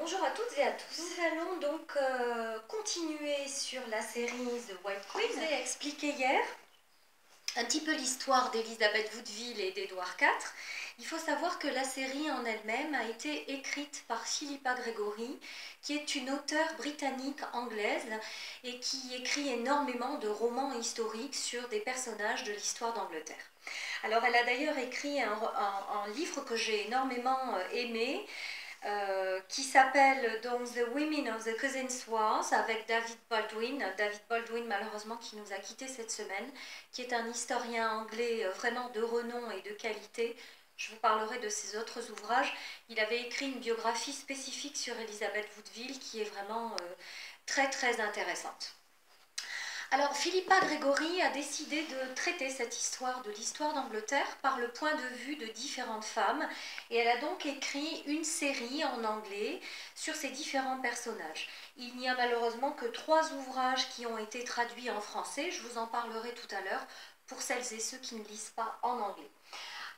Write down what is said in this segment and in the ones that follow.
Bonjour à toutes et à tous. Nous allons donc continuer sur la série The White Queen. Je vous ai expliqué hier un petit peu l'histoire d'Élisabeth Woodville et d'Édouard IV. Il faut savoir que la série en elle-même a été écrite par Philippa Gregory, qui est une auteure britannique anglaise et qui écrit énormément de romans historiques sur des personnages de l'histoire d'Angleterre. Alors elle a d'ailleurs écrit un livre que j'ai énormément aimé, qui s'appelle donc The Women of the Cousins Wars avec David Baldwin. David Baldwin, malheureusement, qui nous a quittés cette semaine, qui est un historien anglais vraiment de renom et de qualité. Je vous parlerai de ses autres ouvrages. Il avait écrit une biographie spécifique sur Élisabeth Woodville qui est vraiment très très intéressante. Alors, Philippa Gregory a décidé de traiter cette histoire de l'histoire d'Angleterre par le point de vue de différentes femmes et elle a donc écrit une série en anglais sur ces différents personnages. Il n'y a malheureusement que 3 ouvrages qui ont été traduits en français, je vous en parlerai tout à l'heure pour celles et ceux qui ne lisent pas en anglais.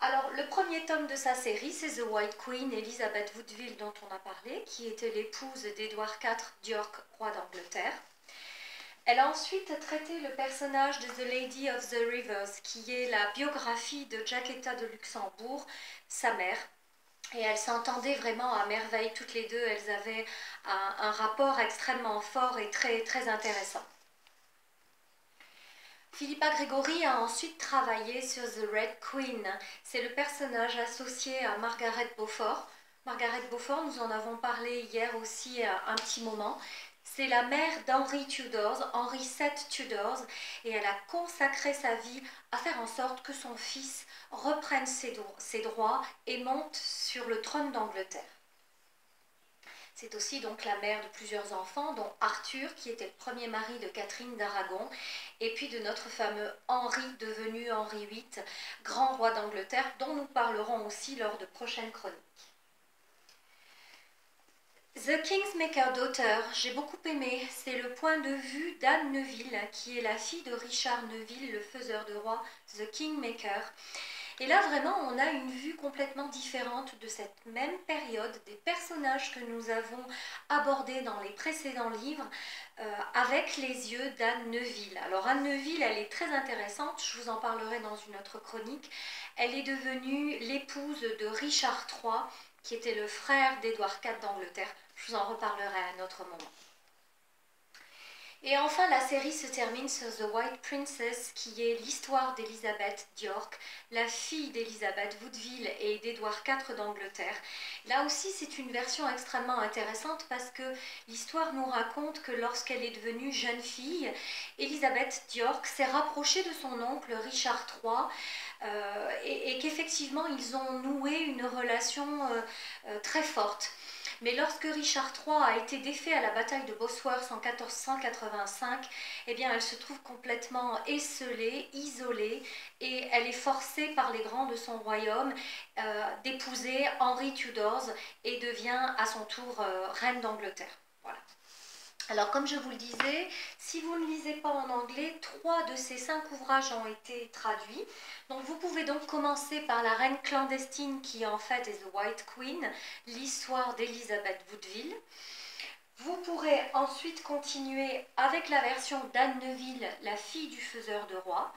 Alors, le premier tome de sa série, c'est The White Queen, Élisabeth Woodville dont on a parlé, qui était l'épouse d'Édouard IV d'York, roi d'Angleterre. Elle a ensuite traité le personnage de The Lady of the Rivers, qui est la biographie de Jacquetta de Luxembourg, sa mère. Et elles s'entendaient vraiment à merveille, toutes les deux. Elles avaient un rapport extrêmement fort et très, très intéressant. Philippa Gregory a ensuite travaillé sur The Red Queen. C'est le personnage associé à Margaret Beaufort. Margaret Beaufort, nous en avons parlé hier aussi un petit moment. C'est la mère d'Henri Tudor, Henri VII Tudor, et elle a consacré sa vie à faire en sorte que son fils reprenne ses droits et monte sur le trône d'Angleterre. C'est aussi donc la mère de plusieurs enfants, dont Arthur, qui était le premier mari de Catherine d'Aragon, et puis de notre fameux Henri, devenu Henri VIII, grand roi d'Angleterre, dont nous parlerons aussi lors de prochaines chroniques. The Kingmaker Daughter, j'ai beaucoup aimé, c'est le point de vue d'Anne Neville, qui est la fille de Richard Neville, le faiseur de roi, The Kingmaker. Et là, vraiment, on a une vue complètement différente de cette même période, des personnages que nous avons abordés dans les précédents livres, avec les yeux d'Anne Neville. Alors, Anne Neville, elle est très intéressante, je vous en parlerai dans une autre chronique. Elle est devenue l'épouse de Richard III, qui était le frère d'Édouard IV d'Angleterre. Je vous en reparlerai à un autre moment. Et enfin, la série se termine sur The White Princess, qui est l'histoire d'Élisabeth d'York, la fille d'Élisabeth Woodville et d'Édouard IV d'Angleterre. Là aussi, c'est une version extrêmement intéressante parce que l'histoire nous raconte que lorsqu'elle est devenue jeune fille, Élisabeth d'York s'est rapprochée de son oncle Richard III et qu'effectivement, ils ont noué une relation très forte. Mais lorsque Richard III a été défait à la bataille de Bosworth en 1485, eh bien, elle se trouve complètement esseulée, isolée, et elle est forcée par les grands de son royaume d'épouser Henri Tudor et devient à son tour reine d'Angleterre. Voilà. Alors, comme je vous le disais, si vous ne lisez pas en anglais, 3 de ces 5 ouvrages ont été traduits. Donc, vous pouvez donc commencer par La Reine clandestine, qui en fait est The White Queen, l'histoire d'Élisabeth Woodville. Vous pourrez ensuite continuer avec la version d'Anne Neville, la fille du faiseur de roi.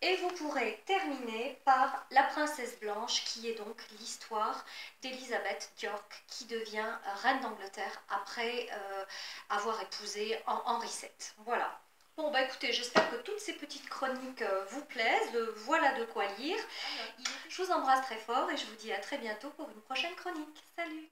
Et vous pourrez terminer par La Princesse Blanche, qui est donc l'histoire d'Élisabeth d'York, qui devient reine d'Angleterre après avoir épousé Henri VII. Voilà. Bon, bah écoutez, j'espère que toutes ces petites chroniques vous plaisent. Voilà de quoi lire. Je vous embrasse très fort et je vous dis à très bientôt pour une prochaine chronique. Salut!